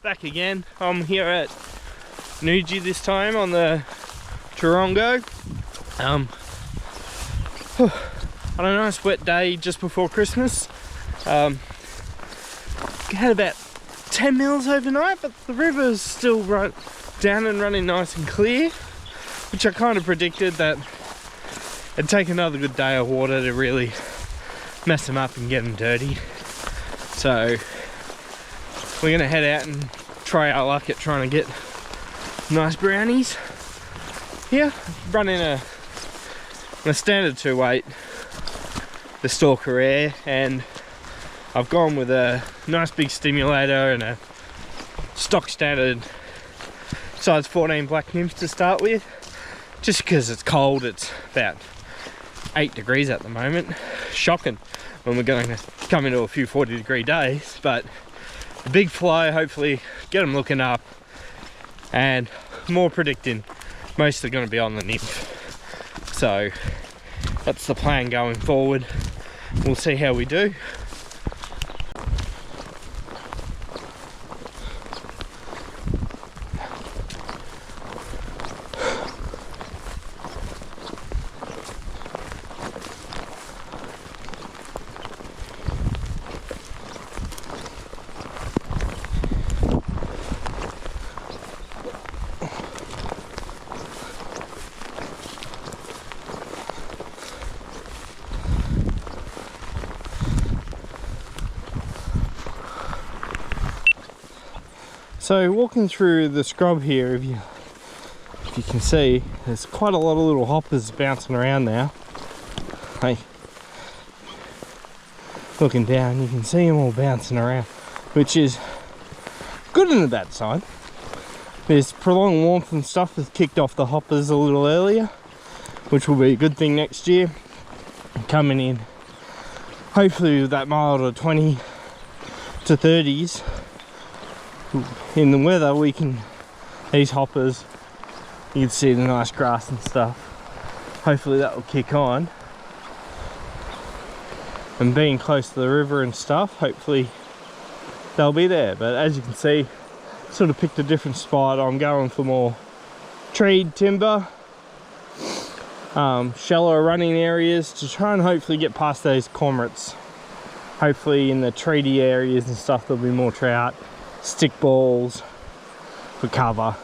back again. I'm here at Noojee this time on the Tarongo. On a nice wet day just before Christmas. Had about 10 mils overnight, but the river's still right down and running nice and clear, which I kind of predicted that it'd take another good day of water to really mess them up and get them dirty. So we're gonna head out and try our luck at trying to get nice brownies here. Running a standard 2/8, the Stalker Air, and I've gone with a nice big stimulator and a stock standard size 14 black nymph to start with, just because it's cold. It's about 8 degrees at the moment. Shocking when we're going to come into a few 40-degree days, but the big fly, hopefully get them looking up, and more predicting most are going to be on the nymph. So that's the plan going forward. We'll see how we do. So walking through the scrub here, if you can see, there's quite a lot of little hoppers bouncing around now. Hey, looking down, you can see them all bouncing around, which is good and a bad sign. This prolonged warmth and stuff has kicked off the hoppers a little earlier, which will be a good thing next year. Coming in, hopefully with that milder 20 to 30s. In the weather, these hoppers, you can see the nice grass and stuff. Hopefully that will kick on. And being close to the river and stuff, hopefully they'll be there. But as you can see, sort of picked a different spot. I'm going for more treed timber, shallower running areas to try and hopefully get past those cormorants. Hopefully in the treaty areas and stuff there'll be more trout. Stick balls for cover.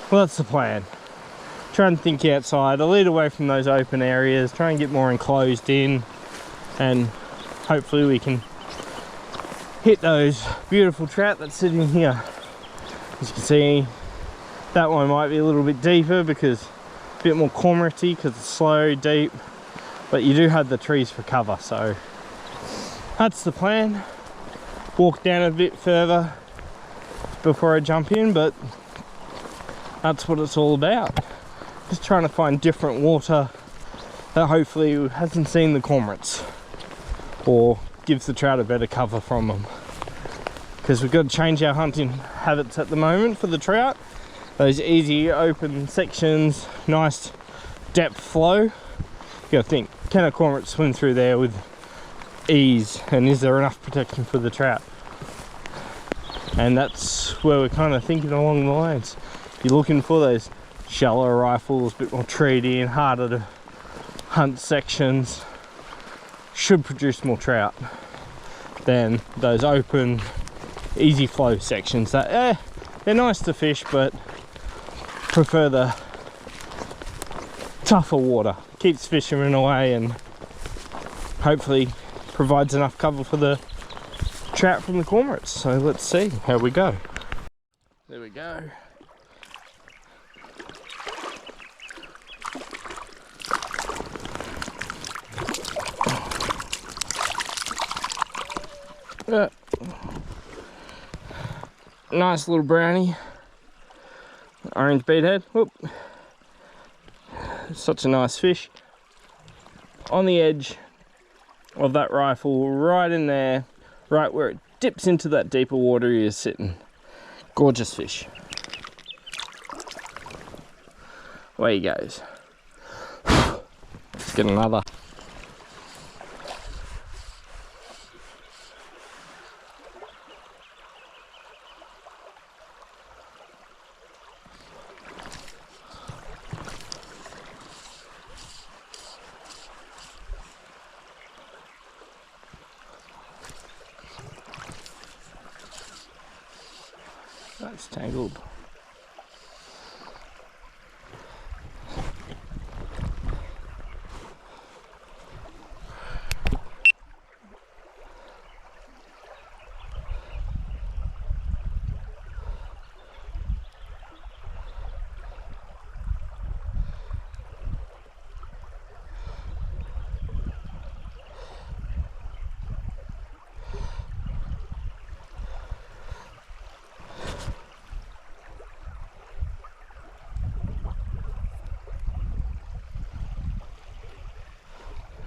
Well, that's the plan. Try and think outside, a lead away from those open areas, try and get more enclosed in, and hopefully we can hit those beautiful trout that's sitting here. As you can see, that one might be a little bit deeper because a bit more cormoranty because it's slow, deep, but you do have the trees for cover. So that's the plan. Walk down a bit further before I jump in, but that's what it's all about. Just trying to find different water that hopefully hasn't seen the cormorants or gives the trout a better cover from them, because we've got to change our hunting habits at the moment for the trout. Those easy open sections, nice depth flow. You gotta think, can a cormorant swim through there with ease, and is there enough protection for the trout? And that's where we're kind of thinking along the lines. You're looking for those shallower rifles, a bit more treaty and harder to hunt sections, should produce more trout than those open easy flow sections that they're nice to fish, but prefer the tougher water. Keeps fishermen away and hopefully provides enough cover for the trout from the cormorants. So let's see how we go. There we go. Nice little brownie. Orange beadhead. Whoop. Such a nice fish. On the edge of that rifle, right in there, right where it dips into that deeper water, he is sitting. Gorgeous fish. Away he goes. Let's get another. That's tangled.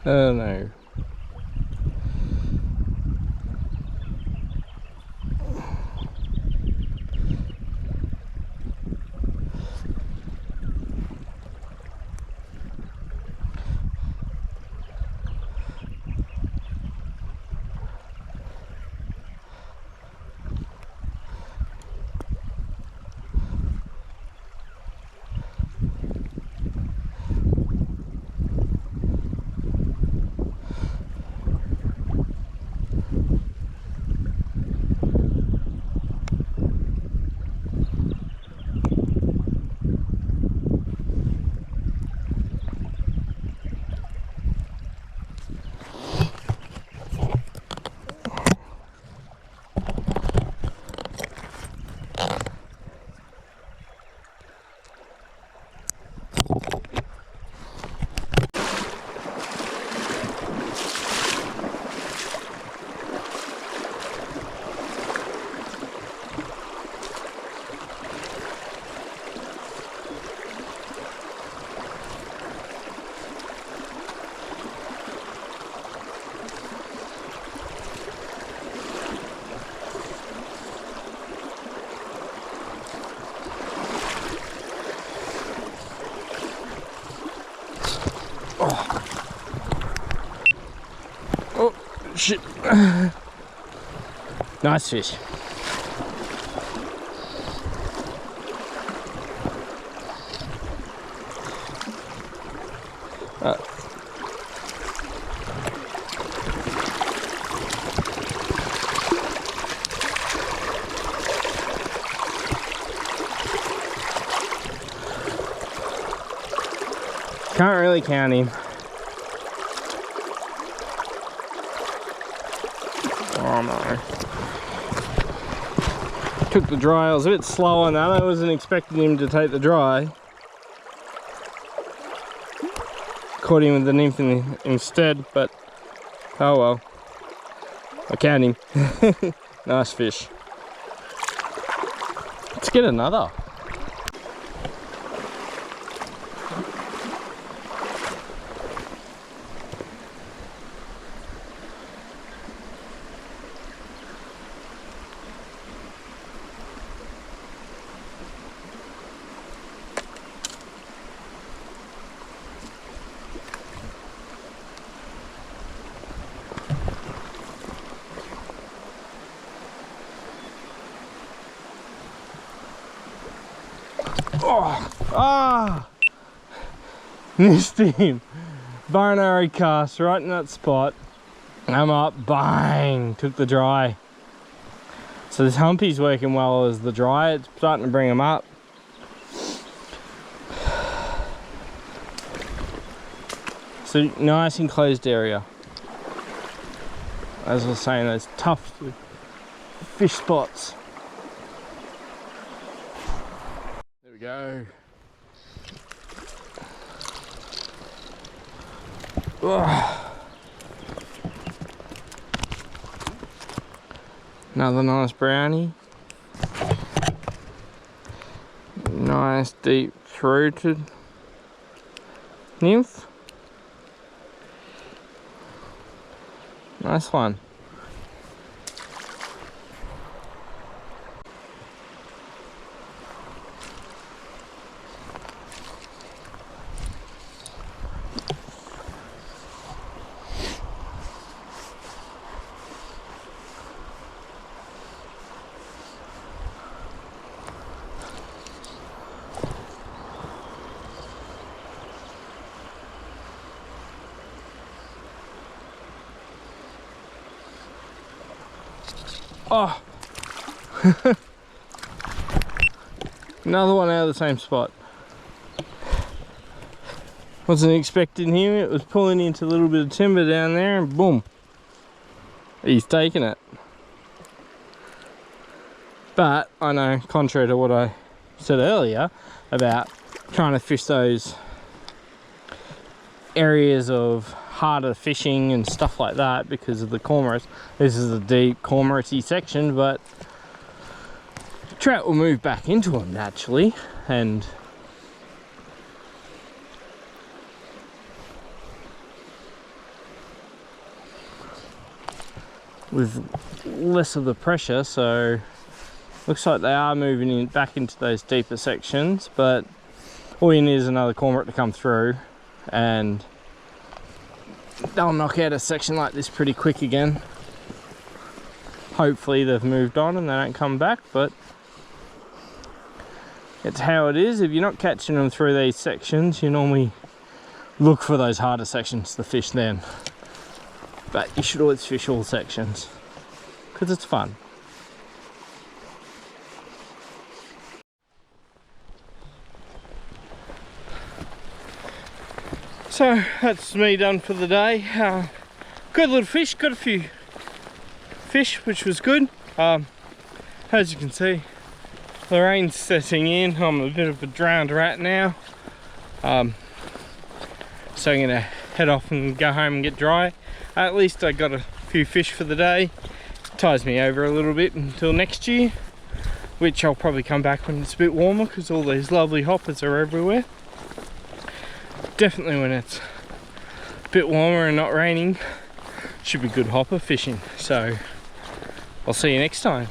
Oh no. Oh, shit. Nice fish. Can't really count him. Oh no. Took the dry. I was a bit slow on that. I wasn't expecting him to take the dry. Caught him with the nymph instead, but oh well. I count him. Nice fish. Let's get another. Oh, ah, missed him. Bow and arrow cast right in that spot. I'm up, bang, took the dry. So this humpy's working well as the dry. It's starting to bring him up. So nice enclosed area. As I was saying, those tough fish spots. There we go. Ugh. Another nice brownie. Nice deep throated nymph. Nice one. Oh. Another one out of the same spot. Wasn't expecting him. It was pulling into a little bit of timber down there and boom, he's taking it. But I know, contrary to what I said earlier about trying to fish those areas of harder fishing and stuff like that because of the cormorants, this is a deep cormoraty section, but trout will move back into them naturally, and with less of the pressure, so looks like they are moving in back into those deeper sections, but all you need is another cormorant to come through and they'll knock out a section like this pretty quick again. Hopefully they've moved on and they don't come back, but it's how it is. If you're not catching them through these sections, you normally look for those harder sections to fish then. But you should always fish all sections because it's fun. So that's me done for the day. Good little fish, got a few fish, which was good. As you can see, the rain's setting in. I'm a bit of a drowned rat now. So I'm gonna head off and go home and get dry. At least I got a few fish for the day. Ties me over a little bit until next year, which I'll probably come back when it's a bit warmer because all these lovely hoppers are everywhere. Definitely when it's a bit warmer and not raining, should be good hopper fishing. So I'll see you next time.